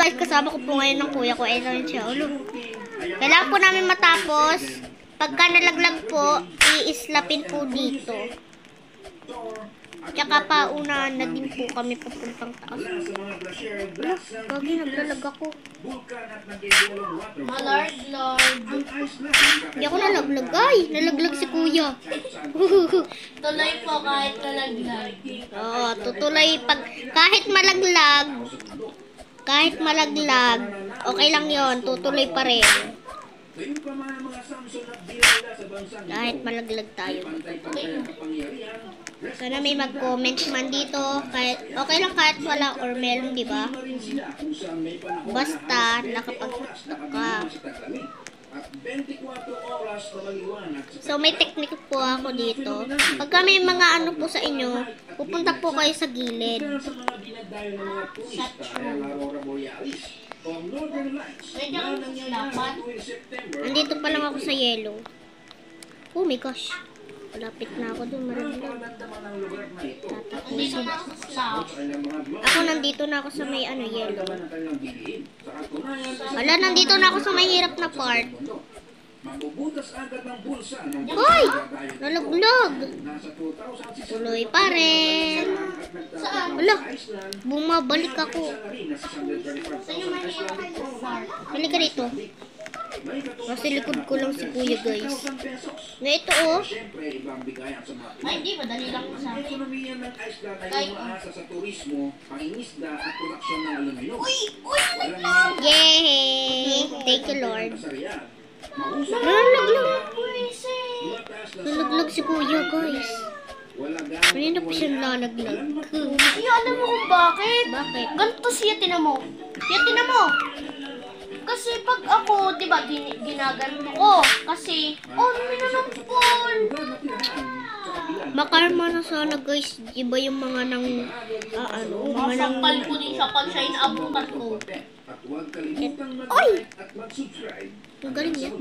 guys, kasama ko po ngayon ng kuya ko. Ayun siya. Kailangan po namin matapos. Pagka nalaglag po, i-islapin po dito. Tsaka paunahan na din po kami papuntang taas. Lagi naglalag ako. Lord. Hindi ako nalaglag. Ay, nalaglag si kuya. Tuloy po kahit nalaglag. Oo, tutuloy pag kahit malaglag, okay lang yon, tutuloy pa rin. Kahit malaglag tayo. Sana may mag-comment man dito. Kahit, okay lang kahit wala or meron, di ba? Basta nakapag-tiktok ka. So may technique po ako dito. Pagka may mga ano po sa inyo, pupunta po kayo sa gilid. Nandito pa lang ako sa yellow. Oh my gosh. Malapit na ako dun. Ako nandito na ako sa may ano yellow. Wala, nandito na ako sa may hirap na part. Hoy! Nalaglag! Tuloy pa rin. Wala, bumabalik ako. Balik ka dito. Nasa likod ko lang si kuya, guys. Na ito, oh. Ay, hindi. Madali lang sa akin. Yay! Thank you, Lord. Nalaglag si kuya, guys. Kanina pa siya lalaglag. Iyo, alam mo kung bakit? Bakit? Ganito siya, tinan mo. Kasi pag ako, di ba, ginaganto ko. Kasi, minanampol. Makarma na sana, guys. Iba yung mga nang, Masakal ko din siya pag siya inaabutan ko. Oy! Ang galing yan.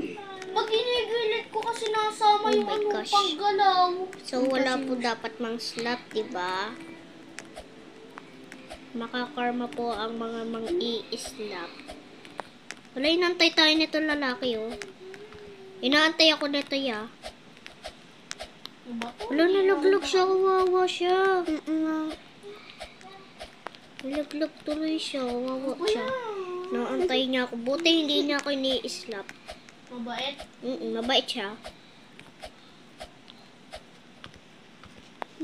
Pag ginigilid ko kasi nasama yung my gosh. panggalaw. So, wala po dapat mang slot, diba? Makakarma po ang mga mang-i-slap. Wala, inantay tayo nito lalaki, oh. Inaantay ako nito, ya. Wala, nalaglag siya. Kawawa siya. Nalaglag tuloy siya. Kawawa siya. Naantay niya ako. Buti hindi niya ako ini-slap. Mabait? Mabait siya.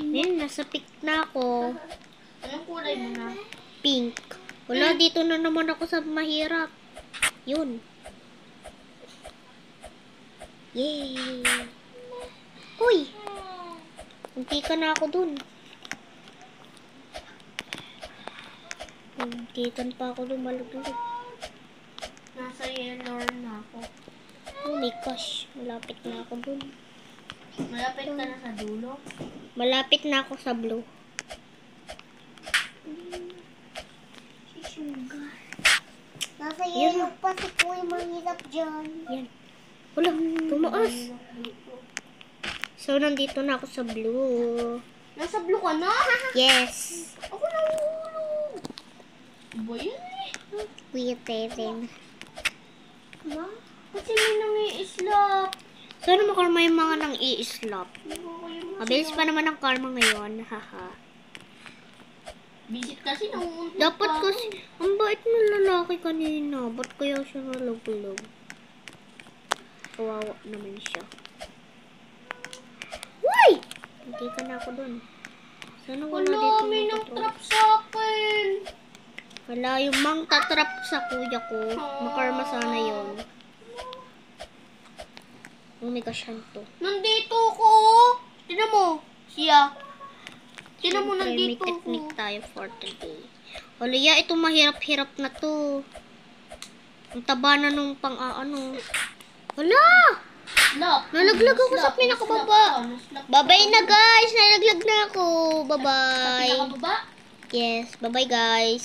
Yan, nasa pink na ako. Anong kulay mo na? Pink. Wala, dito na naman ako sa mahirap. Yun. Yay! Uy! Muntikan na ako dun. Muntikan pa ako dun, malaglag. Nasa yellow na ako. Oh my gosh, malapit na ako dun. Malapit ka na sa dulo? Malapit na ako sa blue. Nasa yellow pa si Kuya, mahirap dyan. Yan. Wala, tumaas. So, nandito na ako sa blue. Nasa blue ka na? Yes. Ako nahulog. Ba yun eh? Kuya Teren. Ma? Kasi may nangi-islap. Sana makarma yung mga nang i-slap. Mabilis pa naman ang karma ngayon. Haha. Visit kasi nangunguntot Dapat pa ako. kasi, ang bait ng lalaki kanina. Ba't kaya siya nalaglag? Kawawa naman siya. Uy! Hindi ka na ako dun. Sana wala Wala, dito may mga nang-trap sa akin. Wala yung mang tatrap sa kuya ko. Makarma sana yun. Oh my gosh, to. Nandito ko. Tinan mo. Siya. Tinan mo, Siyempre, nandito may technique ko. tayo for today. Olaya, ito mahirap-hirap na to. Ang taba na nung pang-ano. Wala! Lock. Nalaglag ako sa pinakababa. Bye-bye na guys! Nalaglag na ako. Bye-bye. Pinakababa? Yes, bye-bye guys.